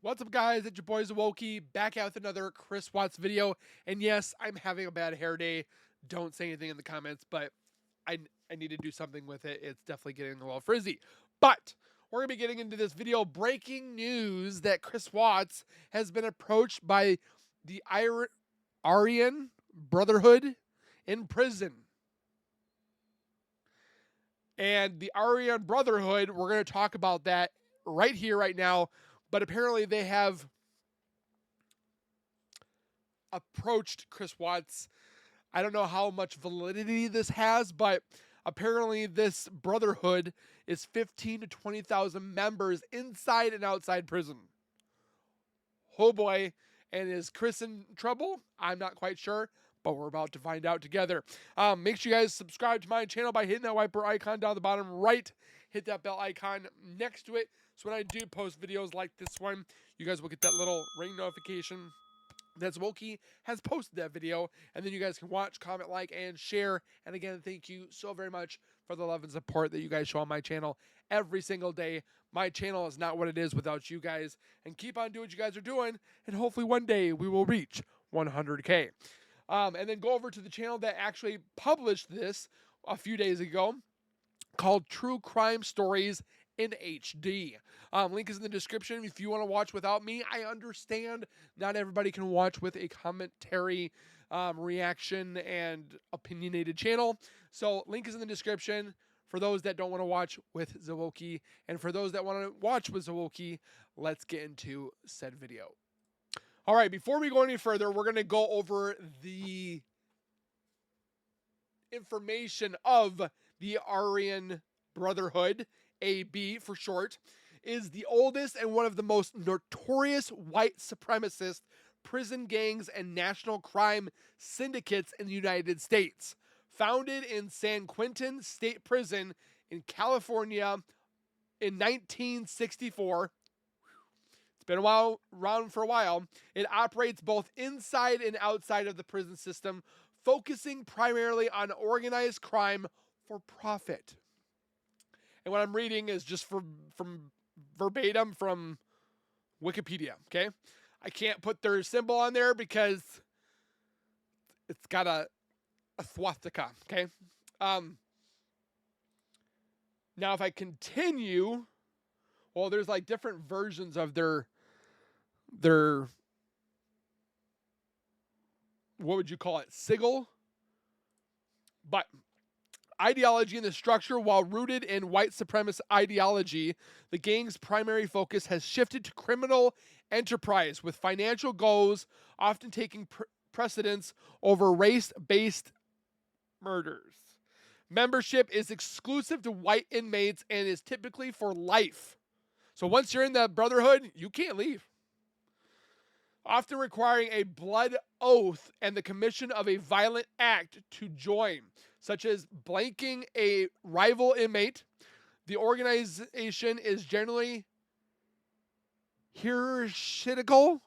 What's up, guys? It's your boy Zwokey back out with another Chris Watts video. And yes, I'm having a bad hair day. Don't say anything in the comments, but I need to do something with it. It's definitely getting a little frizzy. But we're going to be getting into this video. Breaking news that Chris Watts has been approached by the Aryan Brotherhood in prison. And the Aryan Brotherhood, we're going to talk about that right here, right now. But apparently they have approached Chris Watts. I don't know how much validity this has, but apparently this brotherhood is 15 to 20,000 members inside and outside prison. Oh boy. And is Chris in trouble? I'm not quite sure, but we're about to find out together. Make sure you guys subscribe to my channel by hitting that wiper icon down the bottom right. Hit that bell icon next to it. So when I do post videos like this one, you guys will get that little ring notification that Zwokey has posted that video. And then you guys can watch, comment, like, and share. And again, thank you so very much for the love and support that you guys show on my channel every single day. My channel is not what it is without you guys. And keep on doing what you guys are doing. And hopefully one day we will reach 100K. And then go over to the channel that actually published this a few days ago called True Crime Stories in HD. Link is in the description. If you want to watch without me, I understand not everybody can watch with a commentary, reaction, and opinionated channel. So link is in the description for those that don't want to watch with Zwokey. And for those that want to watch with Zwokey, let's get into said video. All right, before we go any further, we're going to go over the information of the Aryan Brotherhood, AB for short, is the oldest and one of the most notorious white supremacist prison gangs and national crime syndicates in the United States. Founded in San Quentin State Prison in California in 1964, it's been around for a while. It operates both inside and outside of the prison system, focusing primarily on organized crime for profit. And what I'm reading is just from verbatim from Wikipedia, okay? I can't put their symbol on there because it's got a swastika, okay? Now, if I continue, well, there's like different versions of their what would you call it, sigil? But ideology and the structure, while rooted in white supremacist ideology, the gang's primary focus has shifted to criminal enterprise, with financial goals often taking precedence over race-based murders. Membership is exclusive to white inmates and is typically for life. So once you're in the brotherhood, you can't leave. Often requiring a blood oath and the commission of a violent act to join, such as blanking a rival inmate. The organization is generally heretical.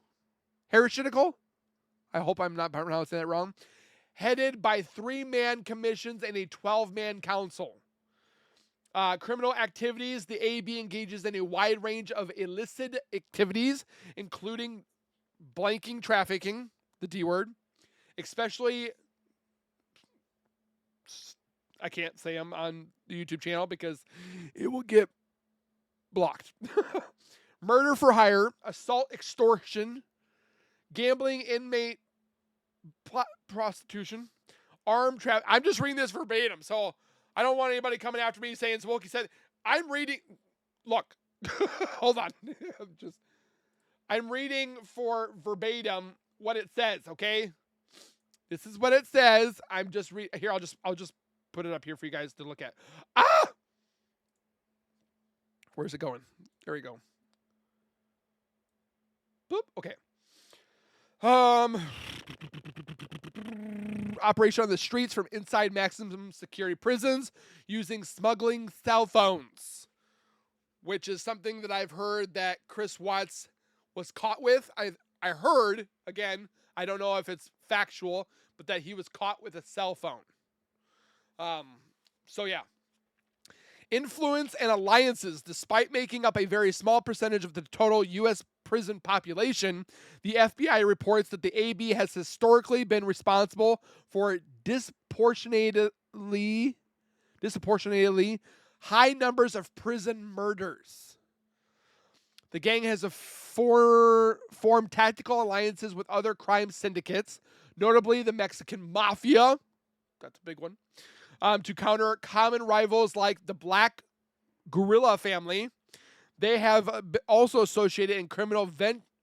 I hope I'm not pronouncing that wrong. Headed by 3-man commissions and a 12-man council. Criminal activities. The AB engages in a wide range of illicit activities, including blanking trafficking, the D word, especially, I can't say them on the YouTube channel because it will get blocked. Murder for hire, assault, extortion, gambling, inmate prostitution, armed traffic. I'm just reading this verbatim, so I don't want anybody coming after me saying Zwokey said. I'm reading. Look, hold on. I'm reading for verbatim what it says, okay? This is what it says. I'm just here. I'll just put it up here for you guys to look at. Ah! Where's it going? There we go. Boop. Okay. Operation on the streets from inside maximum security prisons using smuggling cell phones, which is something that I've heard that Chris Watts was caught with. I heard, again, I don't know if it's factual, but that he was caught with a cell phone. So yeah. Influence and alliances. Despite making up a very small percentage of the total U.S. prison population, the FBI reports that the AB has historically been responsible for disproportionately high numbers of prison murders. The gang has formed tactical alliances with other crime syndicates, notably the Mexican Mafia. That's a big one. To counter common rivals like the Black Guerrilla family. They have also associated in criminal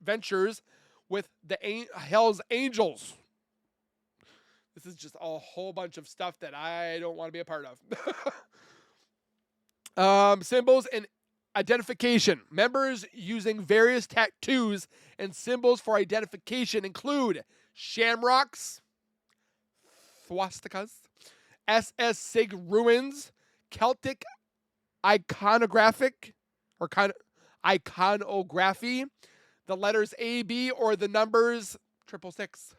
ventures with the Hell's Angels. This is just a whole bunch of stuff that I don't want to be a part of. Symbols and identification. Members using various tattoos and symbols for identification include shamrocks, swastikas, SS Sig ruins, Celtic iconography, the letters AB or the numbers 666.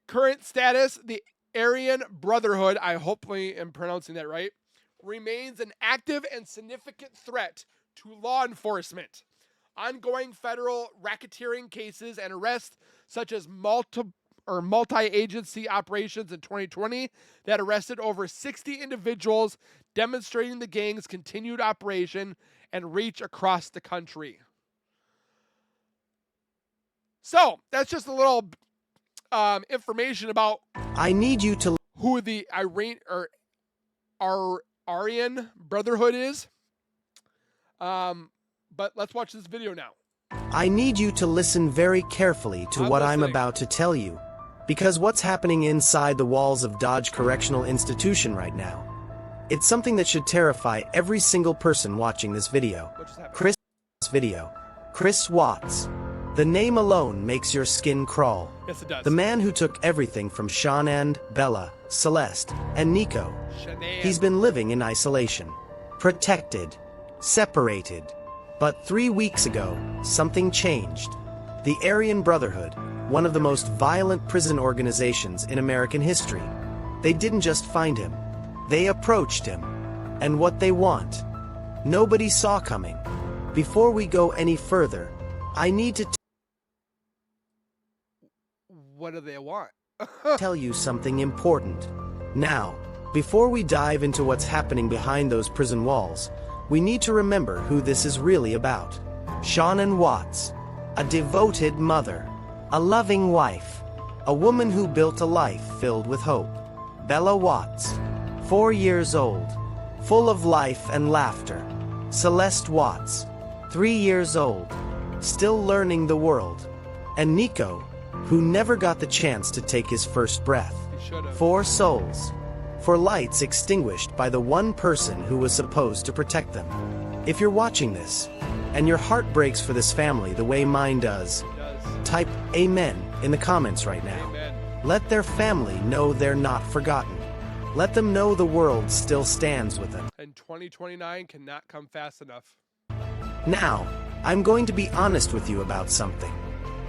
Current status, the Aryan Brotherhood, I hopefully am pronouncing that right, remains an active and significant threat to law enforcement. Ongoing federal racketeering cases and arrests, such as multi-agency operations in 2020 that arrested over 60 individuals, demonstrating the gang's continued operation and reach across the country. So, that's just a little information about who the Aryan Brotherhood is. But let's watch this video now. I need you to listen very carefully to what I'm about to tell you, because what's happening inside the walls of Dodge Correctional Institution right now, it's something that should terrify every single person watching this video. Chris Watts. The name alone makes your skin crawl. Yes, it does. The man who took everything from Shanann, Bella, Celeste, and Nico. He's been living in isolation, protected, separated. But 3 weeks ago, something changed. The Aryan Brotherhood, one of the most violent prison organizations in American history. They didn't just find him. They approached him. And what they want, nobody saw coming. Before we go any further, I need to what do they want? tell you something important. Now, before we dive into what's happening behind those prison walls, we need to remember who this is really about. Shanann Watts, a devoted mother, a loving wife, a woman who built a life filled with hope. Bella Watts, 4 years old, full of life and laughter. Celeste Watts, 3 years old, still learning the world. And Nico, who never got the chance to take his first breath. 4 souls. 4 lights extinguished by the one person who was supposed to protect them. If you're watching this, and your heart breaks for this family the way mine does, type Amen in the comments right now. Amen. Let their family know they're not forgotten. Let them know the world still stands with them. And 2029 cannot come fast enough. Now, I'm going to be honest with you about something.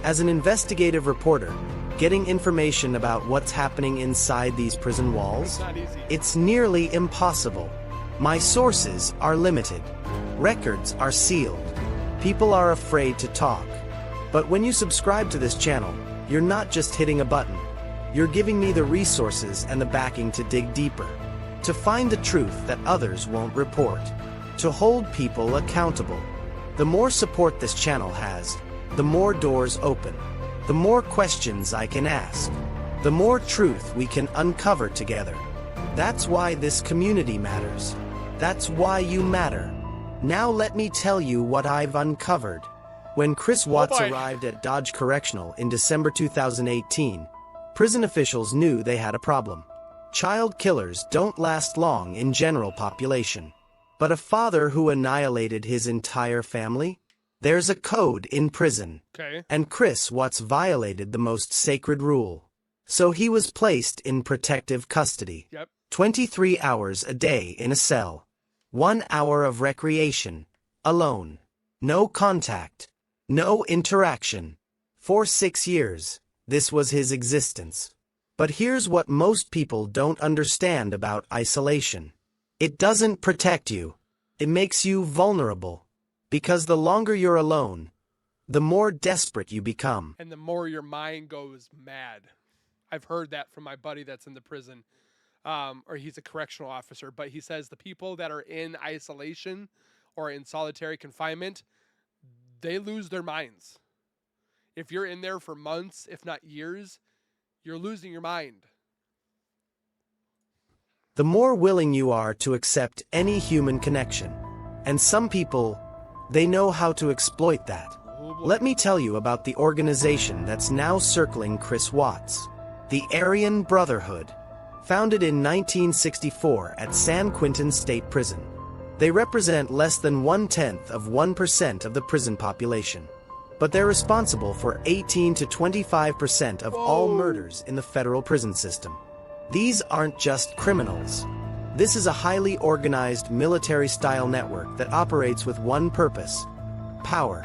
As an investigative reporter, getting information about what's happening inside these prison walls, it's nearly impossible. My sources are limited. Records are sealed. People are afraid to talk. But when you subscribe to this channel, you're not just hitting a button. You're giving me the resources and the backing to dig deeper, to find the truth that others won't report, to hold people accountable. The more support this channel has, the more doors open, the more questions I can ask, the more truth we can uncover together. That's why this community matters. That's why you matter. Now let me tell you what I've uncovered. When Chris Watts arrived at Dodge Correctional in December 2018, prison officials knew they had a problem. Child killers don't last long in general population. But a father who annihilated his entire family? There's a code in prison. Okay. And Chris Watts violated the most sacred rule. So he was placed in protective custody. 23 hours a day in a cell. 1 hour of recreation. Alone. No contact. No interaction. For 6 years, this was his existence. But here's what most people don't understand about isolation. It doesn't protect you. It makes you vulnerable. Because the longer you're alone, the more desperate you become. And the more your mind goes mad. I've heard that from my buddy that's in the prison, or he's a correctional officer, but he says the people that are in isolation or in solitary confinement, they lose their minds. If you're in there for months, if not years, you're losing your mind. The more willing you are to accept any human connection. And some people, they know how to exploit that. Let me tell you about the organization that's now circling Chris Watts. The Aryan Brotherhood. Founded in 1964 at San Quentin State Prison. They represent less than 1/10% of the prison population. But they're responsible for 18 to 25% of all murders in the federal prison system. These aren't just criminals. This is a highly organized military-style network that operates with one purpose: power.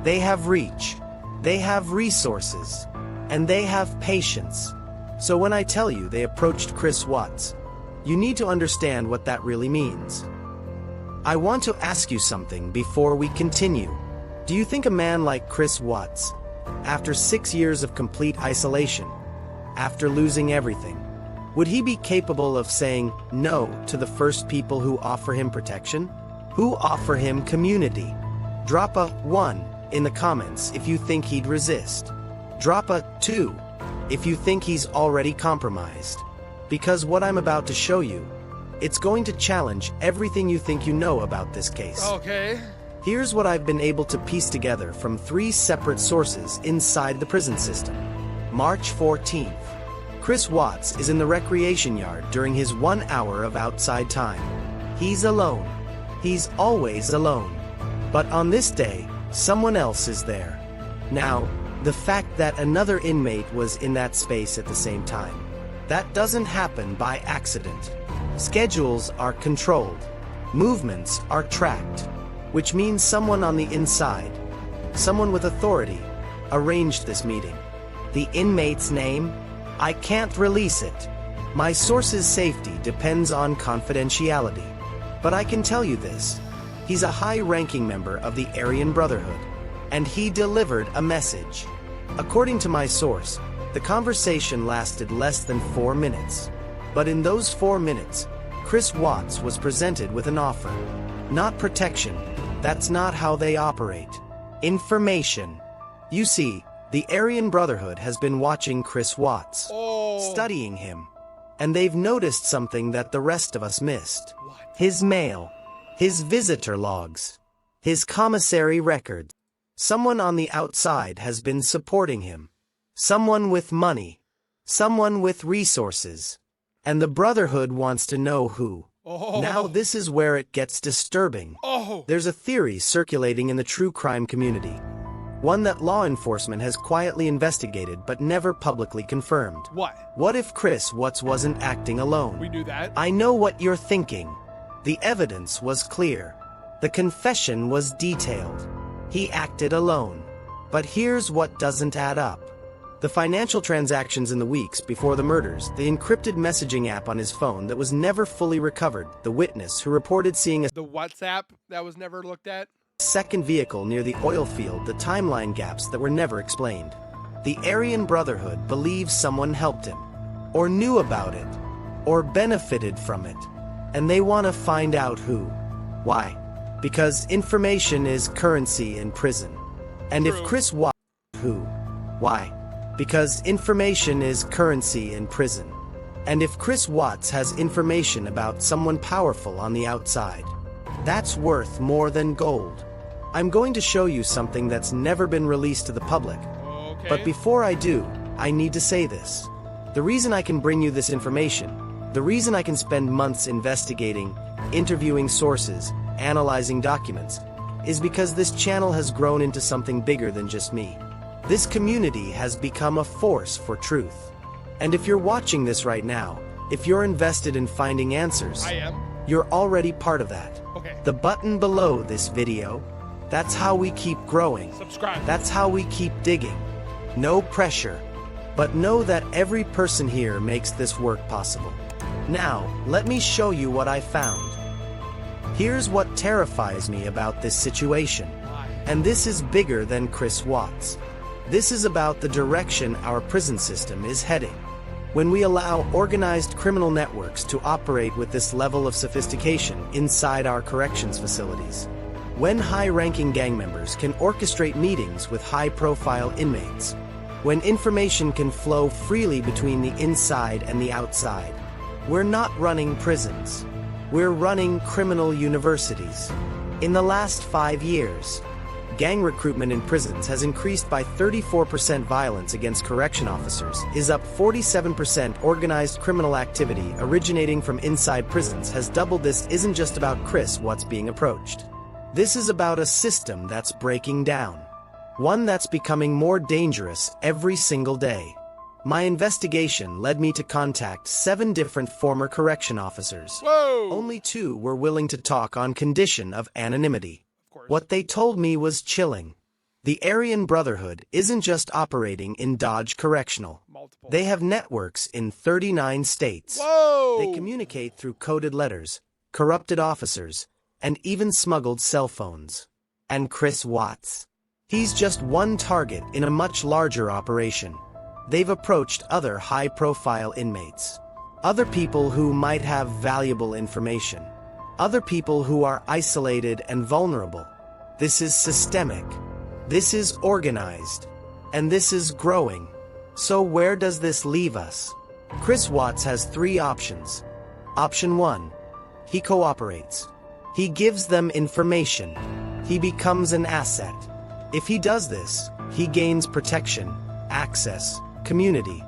They have reach, they have resources, and they have patience. So when I tell you they approached Chris Watts, you need to understand what that really means. I want to ask you something before we continue. Do you think a man like Chris Watts, after 6 years of complete isolation, after losing everything, would he be capable of saying no to the first people who offer him protection? Who offer him community? Drop a 1 in the comments if you think he'd resist. Drop a 2 if you think he's already compromised. Because what I'm about to show you, it's going to challenge everything you think you know about this case. Okay. Here's what I've been able to piece together from 3 separate sources inside the prison system. March 14th. Chris Watts is in the recreation yard during his 1 hour of outside time. He's alone. He's always alone. But on this day, someone else is there. Now, the fact that another inmate was in that space at the same time, that doesn't happen by accident. Schedules are controlled. Movements are tracked. Which means someone on the inside, someone with authority, arranged this meeting. The inmate's name? I can't release it. My source's safety depends on confidentiality. But I can tell you this. He's a high-ranking member of the Aryan Brotherhood, and he delivered a message. According to my source, the conversation lasted less than 4 minutes. But in those 4 minutes, Chris Watts was presented with an offer. Not protection. That's not how they operate. Information. You see, the Aryan Brotherhood has been watching Chris Watts, studying him, and they've noticed something that the rest of us missed. His mail, his visitor logs, his commissary records. Someone on the outside has been supporting him. Someone with money. Someone with resources. And the Brotherhood wants to know who. Now this is where it gets disturbing. There's a theory circulating in the true crime community. One that law enforcement has quietly investigated but never publicly confirmed. What if Chris Watts wasn't acting alone? We knew that. I know what you're thinking. The evidence was clear. The confession was detailed. He acted alone. But here's what doesn't add up. The financial transactions in the weeks before the murders, the encrypted messaging app on his phone that was never fully recovered, the witness who reported seeing the WhatsApp that was never looked at, second vehicle near the oil field, the timeline gaps that were never explained. The Aryan Brotherhood believes someone helped him, or knew about it, or benefited from it, and they want to find out who. Why? Because information is currency in prison. And if Chris Watts, who? Why? Because information is currency in prison. And if Chris Watts has information about someone powerful on the outside, that's worth more than gold. I'm going to show you something that's never been released to the public. But before I do, I need to say this. The reason I can bring you this information, the reason I can spend months investigating, interviewing sources, analyzing documents, is because this channel has grown into something bigger than just me. This community has become a force for truth. And if you're watching this right now, if you're invested in finding answers, I am. You're already part of that. The button below this video, that's how we keep growing. Subscribe. That's how we keep digging. No pressure. But know that every person here makes this work possible. Now, let me show you what I found. Here's what terrifies me about this situation. And this is bigger than Chris Watts. This is about the direction our prison system is heading. When we allow organized criminal networks to operate with this level of sophistication inside our corrections facilities, when high-ranking gang members can orchestrate meetings with high-profile inmates, when information can flow freely between the inside and the outside, we're not running prisons. We're running criminal universities. In the last 5 years, gang recruitment in prisons has increased by 34%. Violence against correction officers is up 47%. Organized criminal activity originating from inside prisons has doubled. This isn't just about Chris Watts being approached. This is about a system that's breaking down. One that's becoming more dangerous every single day. My investigation led me to contact 7 different former correction officers. Whoa! Only 2 were willing to talk on condition of anonymity. Of course. What they told me was chilling. The Aryan Brotherhood isn't just operating in Dodge Correctional. Multiple. They have networks in 39 states. Whoa! They communicate through coded letters, corrupted officers, and even smuggled cell phones. And Chris Watts? He's just one target in a much larger operation. They've approached other high-profile inmates. Other people who might have valuable information. Other people who are isolated and vulnerable. This is systemic. This is organized. And this is growing. So where does this leave us? Chris Watts has 3 options. Option 1. He cooperates. He gives them information. He becomes an asset. If he does this, he gains protection, access, community.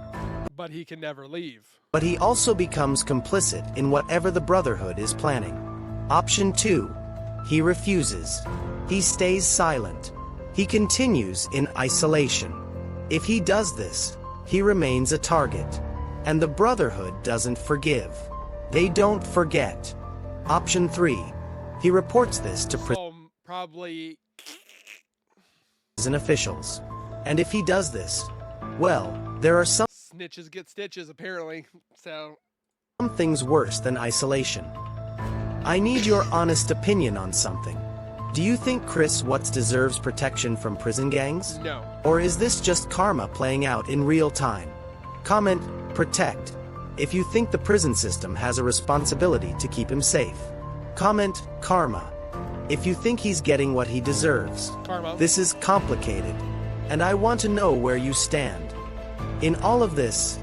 But he can never leave. But he also becomes complicit in whatever the Brotherhood is planning. Option 2. He refuses. He stays silent. He continues in isolation. If he does this, he remains a target. And the Brotherhood doesn't forgive. They don't forget. Option 3. He reports this to Probably prison officials. And if he does this, well, there are some snitches get stitches, apparently. So things worse than isolation. I need your honest opinion on something. Do you think Chris Watts deserves protection from prison gangs? no. Or is this just karma playing out in real time? Comment, protect, if you think the prison system has a responsibility to keep him safe. Comment, karma, if you think he's getting what he deserves. Karma. This is complicated, and I want to know where you stand. In all of this,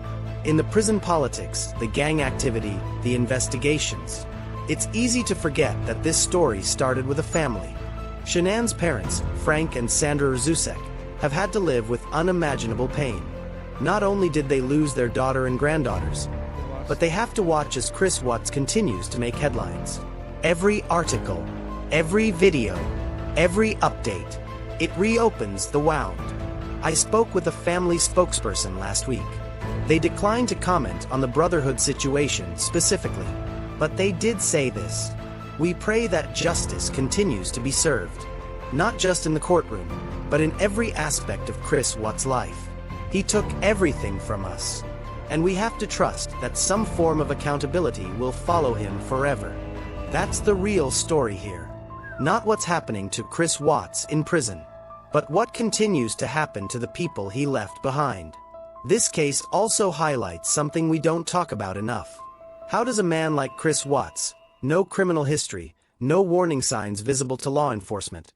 in the prison politics, the gang activity, the investigations, it's easy to forget that this story started with a family. Shanann's parents, Frank and Sandra Zuzek, have had to live with unimaginable pain. Not only did they lose their daughter and granddaughters, but they have to watch as Chris Watts continues to make headlines. Every article, every video, every update, it reopens the wound. I spoke with a family spokesperson last week. They declined to comment on the Brotherhood situation specifically, but they did say this: "We pray that justice continues to be served, not just in the courtroom, but in every aspect of Chris Watts' life. He took everything from us, and we have to trust that some form of accountability will follow him forever." That's the real story here. Not what's happening to Chris Watts in prison, but what continues to happen to the people he left behind. This case also highlights something we don't talk about enough. How does a man like Chris Watts, no criminal history, no warning signs visible to law enforcement,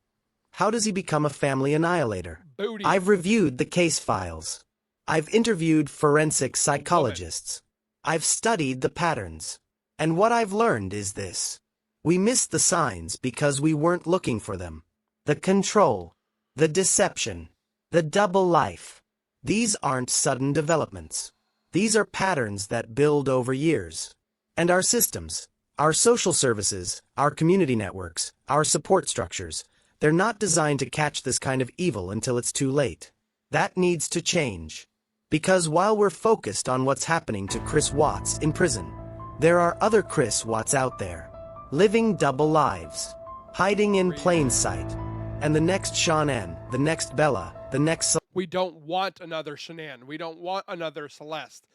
how does he become a family annihilator? Booty. I've reviewed the case files. I've interviewed forensic psychologists. I've studied the patterns. And what I've learned is this: we missed the signs because we weren't looking for them. The control, the deception, the double life. These aren't sudden developments. These are patterns that build over years. And our systems, our social services, our community networks, our support structures, they're not designed to catch this kind of evil until it's too late. That needs to change. Because while we're focused on what's happening to Chris Watts in prison, there are other Chris Watts out there, living double lives, hiding in plain sight. And the next Shanann, the next Bella, the next... We don't want another Shanann. We don't want another Celeste,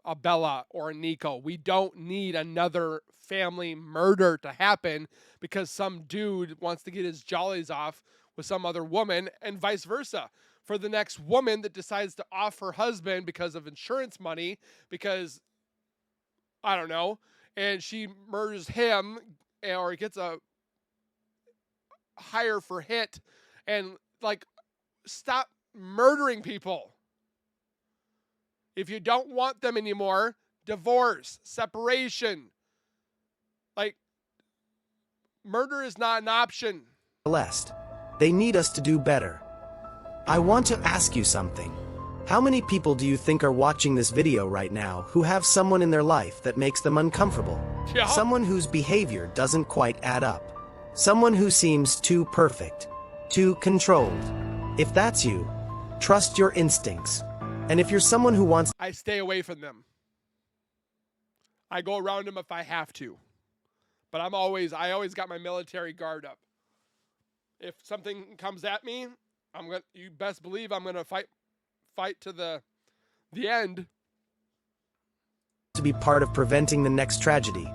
a Bella, or a Nico. We don't need another family murder to happen because some dude wants to get his jollies off with some other woman, and vice versa. For the next woman that decides to off her husband because of insurance money, because, I don't know, and she murders him or gets a higher for hit, and like, stop murdering people. If you don't want them anymore, divorce, separation. Like, murder is not an option. Molest. They need us to do better. I want to ask you something. How many people do you think are watching this video right now who have someone in their life that makes them uncomfortable? Yeah. Someone whose behavior doesn't quite add up. Someone who seems too perfect, too controlled. If that's you, trust your instincts. And if you're someone who wants... I stay away from them. I go around them if I have to. But I always got my military guard up. If something comes at me, you best believe I'm gonna fight to the end. To be part of preventing the next tragedy,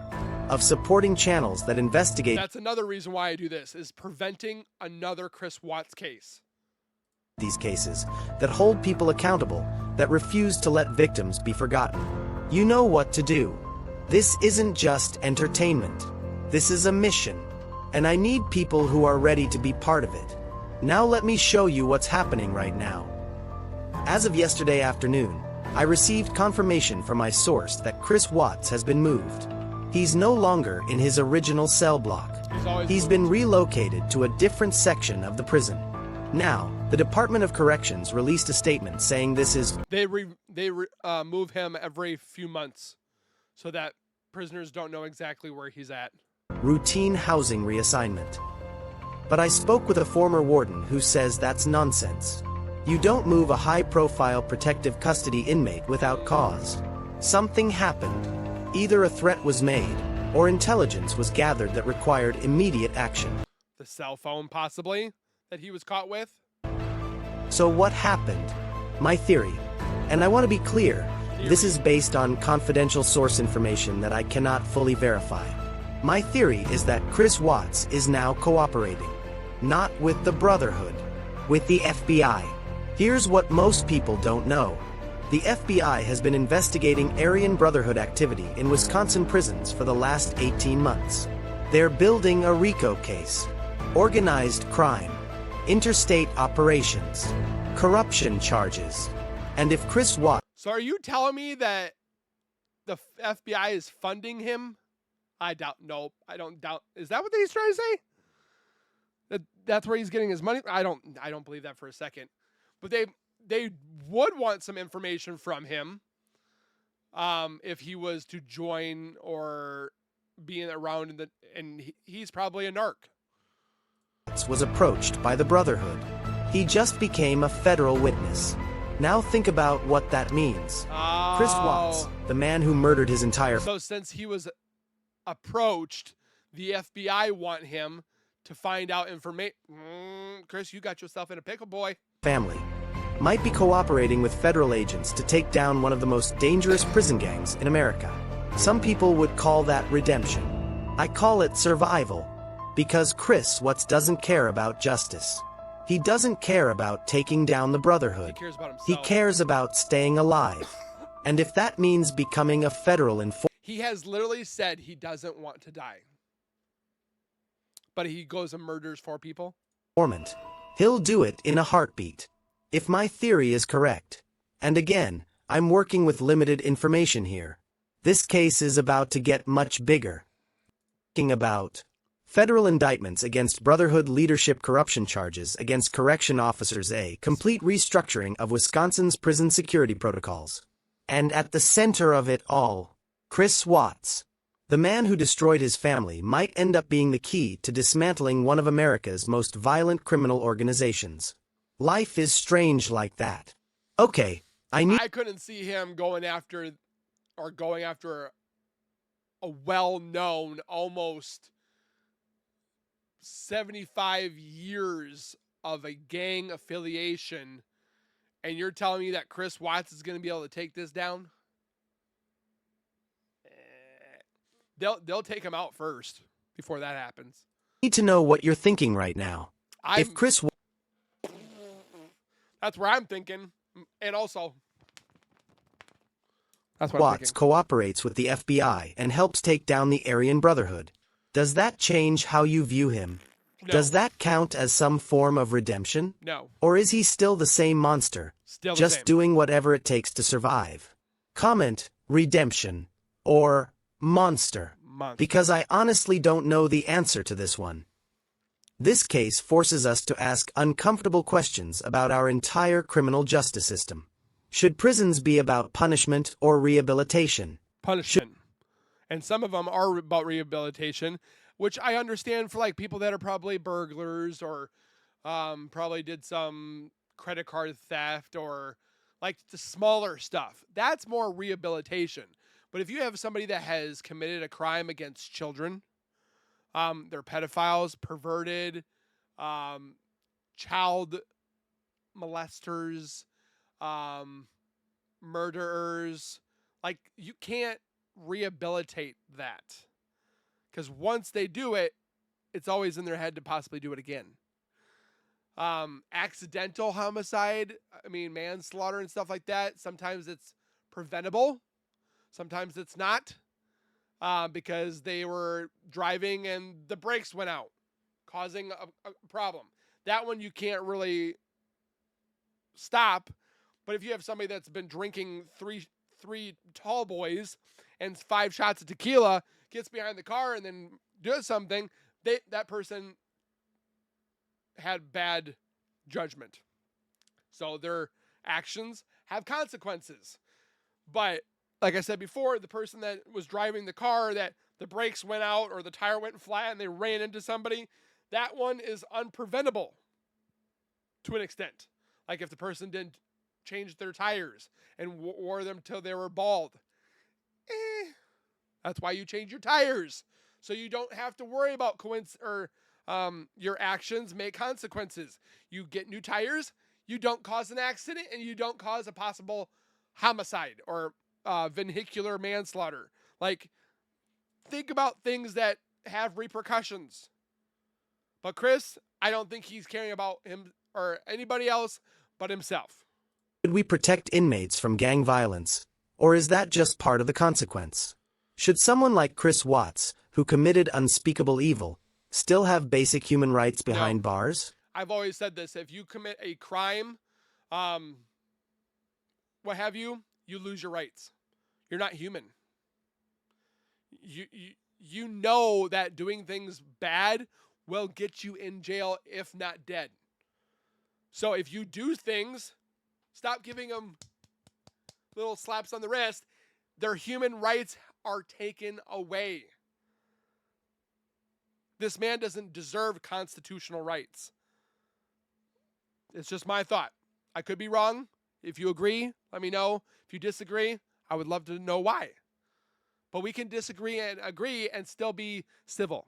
of supporting channels that investigate... That's another reason why I do this, is preventing another Chris Watts case. These cases that hold people accountable, that refuse to let victims be forgotten. You know what to do. This isn't just entertainment. This is a mission. And I need people who are ready to be part of it. Now let me show you what's happening right now. As of yesterday afternoon, I received confirmation from my source that Chris Watts has been moved. He's no longer in his original cell block. He's been relocated to a different section of the prison. Now, the Department of Corrections released a statement saying this is... They move him every few months so that prisoners don't know exactly where he's at. Routine housing reassignment. But I spoke with a former warden who says that's nonsense. You don't move a high-profile protective custody inmate without cause. Something happened. Either a threat was made, or intelligence was gathered that required immediate action. The cell phone, possibly, that he was caught with? So what happened? My theory, and I want to be clear, this is based on confidential source information that I cannot fully verify. My theory is that Chris Watts is now cooperating. Not with the Brotherhood, with the FBI. Here's what most people don't know. The FBI has been investigating Aryan Brotherhood activity in Wisconsin prisons for the last 18 months. They're building a RICO case. Organized crime, interstate operations, corruption charges. And if Chris Watts... So are you telling me that the FBI is funding him? I doubt. Nope. I don't doubt. Is that what he's trying to say? That's where he's getting his money? I don't believe that for a second. But they would want some information from him if he was to join or be around and he's probably a narc. Was approached by the Brotherhood. He just became a federal witness. Now think about what that means. Oh. Chris Watts, the man who murdered his entire... So since he was approached, the FBI want him to find out information. Chris, you got yourself in a pickle, boy. Family might be cooperating with federal agents to take down one of the most dangerous prison gangs in America. Some people would call that redemption. I call it survival. Because Chris Watts doesn't care about justice. He doesn't care about taking down the Brotherhood. He cares about himself. He cares about staying alive. And if that means becoming a federal informant... He has literally said he doesn't want to die. But he goes and murders 4 people? He'll do it in a heartbeat. If my theory is correct. And again, I'm working with limited information here. This case is about to get much bigger. Talking about federal indictments against Brotherhood leadership, corruption charges against correction officers, a complete restructuring of Wisconsin's prison security protocols. And at the center of it all, Chris Watts. The man who destroyed his family might end up being the key to dismantling one of America's most violent criminal organizations. Life is strange like that. Okay, I couldn't see him going after a well-known, almost 75 years of a gang affiliation, and you're telling me that Chris Watts is going to be able to take this down? they'll take him out first before that happens. I need to know what you're thinking right now. If I'm Chris That's where I'm thinking, and also that's what I'm Watts thinking. cooperates with the FBI and helps take down the Aryan Brotherhood, does that change how you view him? No. Does that count as some form of redemption? No. Or is he still the same monster, Still the just same. doing whatever it takes to survive? Comment, redemption, or monster, because I honestly don't know the answer to this one. This case forces us to ask uncomfortable questions about our entire criminal justice system. Should prisons be about punishment or rehabilitation? Punishment. And some of them are about rehabilitation, which I understand for like people that are probably burglars or probably did some credit card theft or like the smaller stuff. That's more rehabilitation. But if you have somebody that has committed a crime against children, they're pedophiles, perverted, child molesters, murderers, like you can't rehabilitate that. Because once they do it, it's always in their head to possibly do it again. Accidental homicide, I mean, manslaughter and stuff like that, sometimes it's preventable. Sometimes it's not, because they were driving and the brakes went out, causing a problem. That one you can't really stop. But if you have somebody that's been drinking three tall boys and 5 shots of tequila, gets behind the car and then does something, that person had bad judgment. So their actions have consequences. But like I said before, the person that was driving the car that the brakes went out or the tire went flat and they ran into somebody, that one is unpreventable to an extent. Like if the person didn't change their tires and wore them till they were bald. That's why you change your tires. So you don't have to worry about your actions make consequences. You get new tires, you don't cause an accident, and you don't cause a possible homicide or vehicular manslaughter. Like, think about things that have repercussions. But Chris, I don't think he's caring about him or anybody else but himself. Should we protect inmates from gang violence? Or is that just part of the consequence? Should someone like Chris Watts, who committed unspeakable evil, still have basic human rights behind bars? I've always said this. If you commit a crime, what have you, you lose your rights. You're not human. You know that doing things bad will get you in jail, if not dead. So if you do things, stop giving them little slaps on the wrist. Their human rights are taken away. This man doesn't deserve constitutional rights. It's just my thought. I could be wrong. If you agree, let me know. If you disagree, I would love to know why. But we can disagree and agree and still be civil.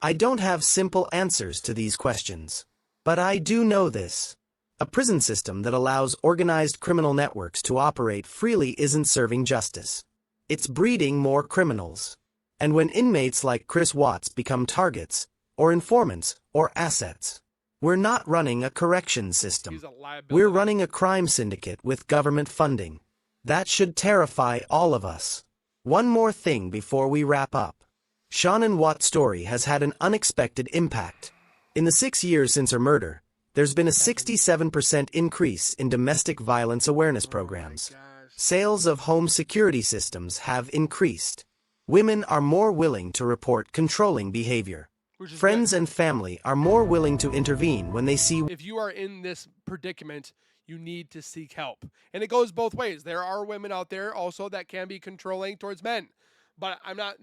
I don't have simple answers to these questions. But I do know this. A prison system that allows organized criminal networks to operate freely isn't serving justice. It's breeding more criminals. And when inmates like Chris Watts become targets, or informants, or assets, we're not running a correction system. He's a liability. We're running a crime syndicate with government funding. That should terrify all of us. One more thing before we wrap up. Shannon Watt's story has had an unexpected impact. In the 6 years since her murder, there's been a 67% increase in domestic violence awareness programs. Sales of home security systems have increased. Women are more willing to report controlling behavior. Friends and family are more willing to intervene when they see. If you are in this predicament, you need to seek help. And it goes both ways. There are women out there also that can be controlling towards men. But I'm not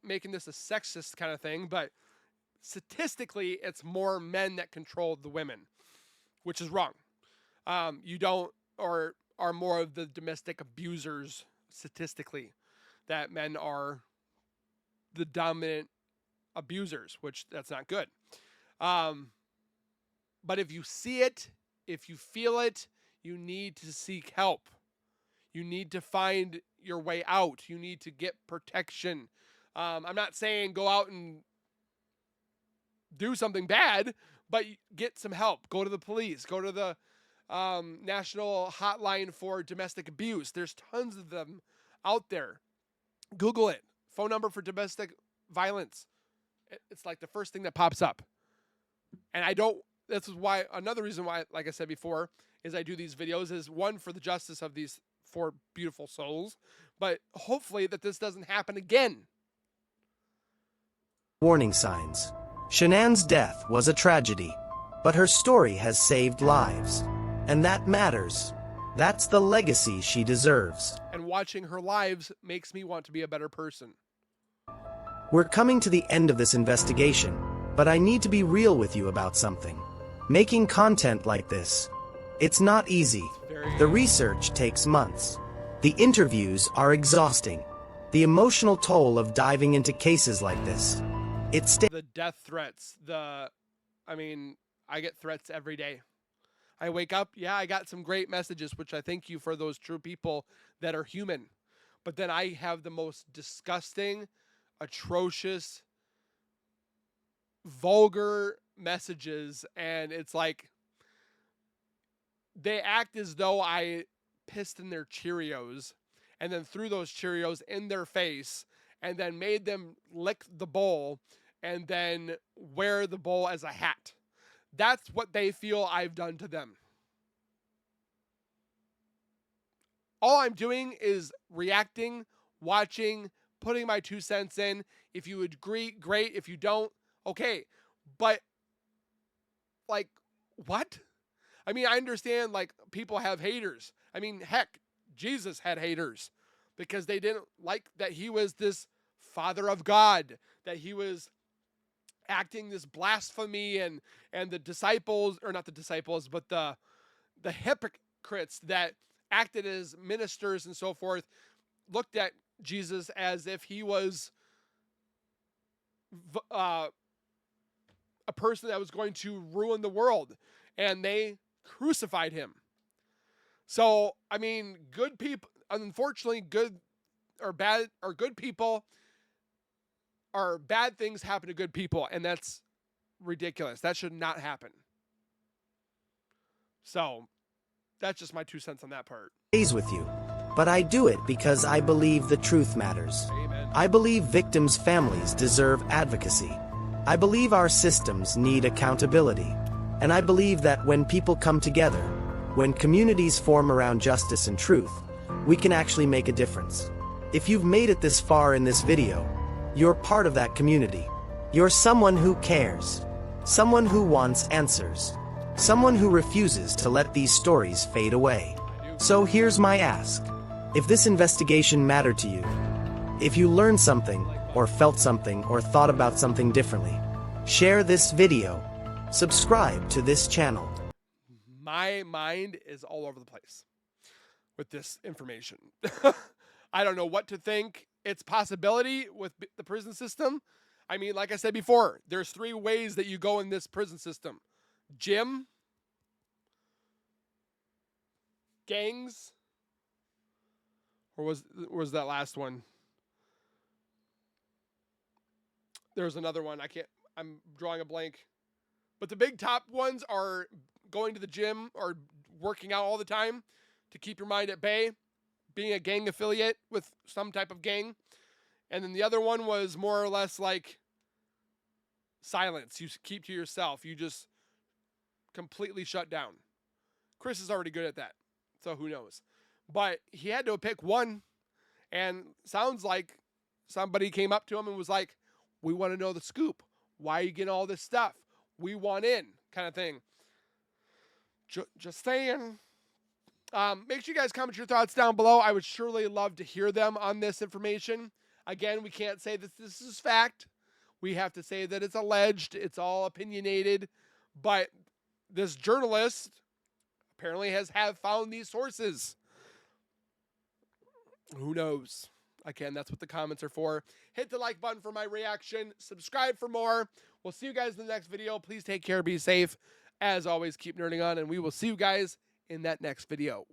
making this a sexist kind of thing, but statistically, it's more men that control the women, which is wrong. You don't, or are more of the domestic abusers statistically, that men are the dominant abusers, which that's not good. But if you see it, if you feel it, you need to seek help. You need to find your way out. You need to get protection. I'm not saying go out and do something bad, but get some help. Go to the police. Go to the national hotline for domestic abuse. There's tons of them out there. Google it. Phone number for domestic violence. It's like the first thing that pops up. And I don't, this is why, another reason why, like I said before, is I do these videos is one, for the justice of these 4 beautiful souls, but hopefully that this doesn't happen again. Warning signs. Shanann's death was a tragedy, but her story has saved lives. And that matters. That's the legacy she deserves. And watching her lives makes me want to be a better person. We're coming to the end of this investigation, but I need to be real with you about something. Making content like this, it's not easy. The research takes months. The interviews are exhausting. The emotional toll of diving into cases like this. The death threats, I get threats every day. I wake up, I got some great messages, which I thank you for those true people that are human. But then I have the most disgusting, atrocious, vulgar messages, and it's like they act as though I pissed in their Cheerios and then threw those Cheerios in their face and then made them lick the bowl and then wear the bowl as a hat. That's what they feel I've done to them. All I'm doing is reacting, watching, putting my 2 cents in. If you agree, great. If you don't, okay. But, like, what? I mean, I understand, like, people have haters. I mean, heck, Jesus had haters because they didn't like that he was this Father of God, that he was acting this blasphemy, and the disciples, or not the disciples, but the hypocrites that acted as ministers and so forth, looked at Jesus as if he was a person that was going to ruin the world, and they crucified him. So, I mean, good people, unfortunately, good or bad or good people, or bad things happen to good people, and that's ridiculous. That should not happen. So, that's just my 2 cents on that part. With you, but I do it because I believe the truth matters. Amen. I believe victims' families deserve advocacy. I believe our systems need accountability. And I believe that when people come together, when communities form around justice and truth, we can actually make a difference. If you've made it this far in this video, you're part of that community. You're someone who cares. Someone who wants answers. Someone who refuses to let these stories fade away. So here's my ask. If this investigation mattered to you, if you learned something, or felt something, or thought about something differently, share this video. Subscribe to this channel. My mind is all over the place with this information. I don't know what to think. It's possibility with the prison system. I mean, like I said before, there's 3 ways that you go in this prison system. Gym, gangs, or was that last one? There's another one. I'm drawing a blank. But the big top ones are going to the gym or working out all the time to keep your mind at bay, being a gang affiliate with some type of gang. And then the other one was more or less like silence. You keep to yourself. You just completely shut down. Chris is already good at that, so who knows? But he had to pick one, and sounds like somebody came up to him and was like, we want to know the scoop. Why are you getting all this stuff? We want in, kind of thing. Just saying. Make sure you guys comment your thoughts down below. I would surely love to hear them on this information. Again, we can't say that this is fact. We have to say that it's alleged. It's all opinionated. But this journalist apparently has found these sources. Who knows? Again, that's what the comments are for. Hit the like button for my reaction. Subscribe for more. We'll see you guys in the next video. Please take care. Be safe. As always, keep nerding on, and we will see you guys in that next video.